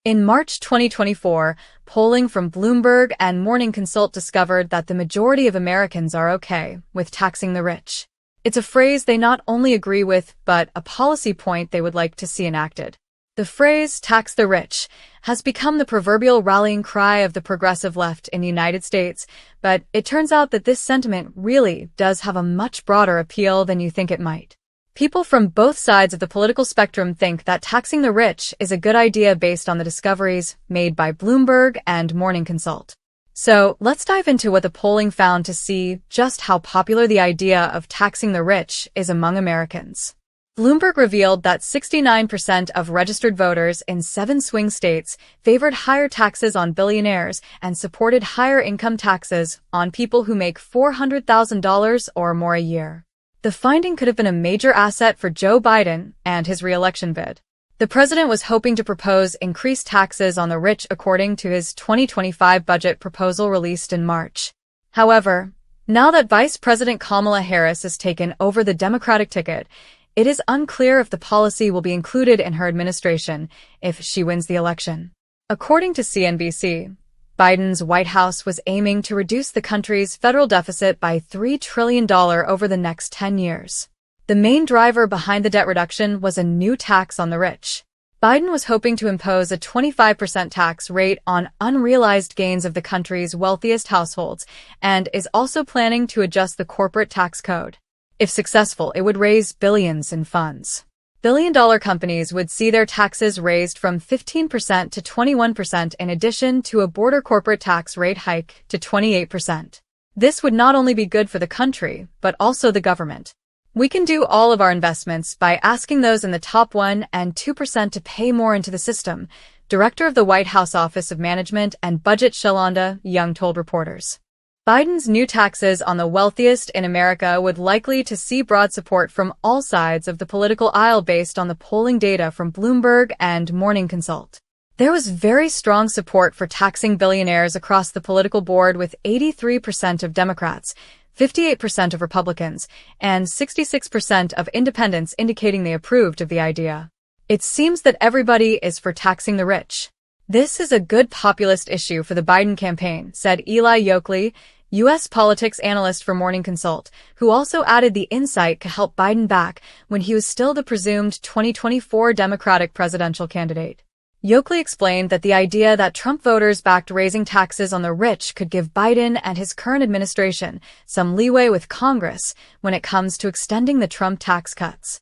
In March 2024, polling from Bloomberg and Morning Consult discovered that the majority of Americans are okay with taxing the rich. It's a phrase they not only agree with, but a policy point they would like to see enacted. The phrase, tax the rich, has become the proverbial rallying cry of the progressive left in the United States, but it turns out that this sentiment really does have a much broader appeal than you think it might. People from both sides of the political spectrum think that taxing the rich is a good idea based on the discoveries made by Bloomberg and Morning Consult. So let's dive into what the polling found to see just how popular the idea of taxing the rich is among Americans. Bloomberg revealed that 69% of registered voters in 7 swing states favored higher taxes on billionaires and supported higher income taxes on people who make $400,000 or more a year. The finding could have been a major asset for Joe Biden and his re-election bid. The president was hoping to propose increased taxes on the rich according to his 2025 budget proposal released in March. However, now that Vice President Kamala Harris has taken over the Democratic ticket, it is unclear if the policy will be included in her administration if she wins the election. According to CNBC, Biden's White House was aiming to reduce the country's federal deficit by $3 trillion over the next 10 years. The main driver behind the debt reduction was a new tax on the rich. Biden was hoping to impose a 25% tax rate on unrealized gains of the country's wealthiest households and is also planning to adjust the corporate tax code. If successful, it would raise billions in funds. Billion-dollar companies would see their taxes raised from 15% to 21% in addition to a border corporate tax rate hike to 28%. This would not only be good for the country, but also the government. We can do all of our investments by asking those in the top 1% and 2% to pay more into the system, Director of the White House Office of Management and Budget Shalonda Young told reporters. Biden's new taxes on the wealthiest in America would likely to see broad support from all sides of the political aisle based on the polling data from Bloomberg and Morning Consult. There was very strong support for taxing billionaires across the political board with 83% of Democrats, 58% of Republicans, and 66% of independents indicating they approved of the idea. It seems that everybody is for taxing the rich. This is a good populist issue for the Biden campaign, said Eli Yokley, U.S. politics analyst for Morning Consult, who also added the insight could help Biden back when he was still the presumed 2024 Democratic presidential candidate. Yokley explained that the idea that Trump voters backed raising taxes on the rich could give Biden and his current administration some leeway with Congress when it comes to extending the Trump tax cuts.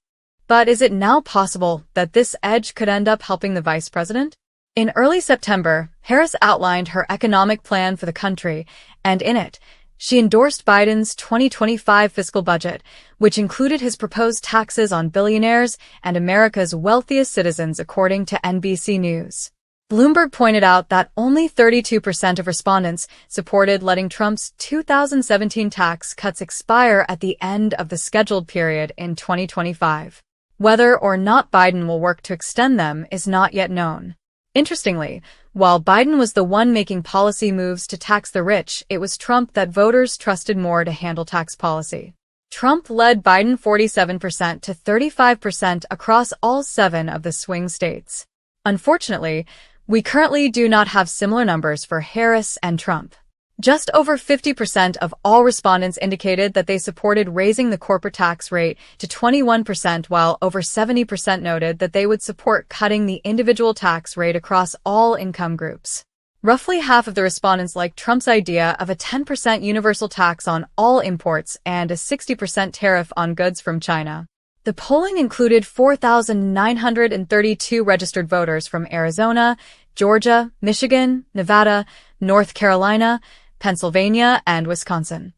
But is it now possible that this edge could end up helping the vice president? In early September, Harris outlined her economic plan for the country, and in it, she endorsed Biden's 2025 fiscal budget, which included his proposed taxes on billionaires and America's wealthiest citizens, according to NBC News. Bloomberg pointed out that only 32% of respondents supported letting Trump's 2017 tax cuts expire at the end of the scheduled period in 2025. Whether or not Biden will work to extend them is not yet known. Interestingly, while Biden was the one making policy moves to tax the rich, it was Trump that voters trusted more to handle tax policy. Trump led Biden 47% to 35% across all 7 of the swing states. Unfortunately, we currently do not have similar numbers for Harris and Trump. Just over 50% of all respondents indicated that they supported raising the corporate tax rate to 21%, while over 70% noted that they would support cutting the individual tax rate across all income groups. Roughly half of the respondents liked Trump's idea of a 10% universal tax on all imports and a 60% tariff on goods from China. The polling included 4,932 registered voters from Arizona, Georgia, Michigan, Nevada, North Carolina, Pennsylvania, and Wisconsin.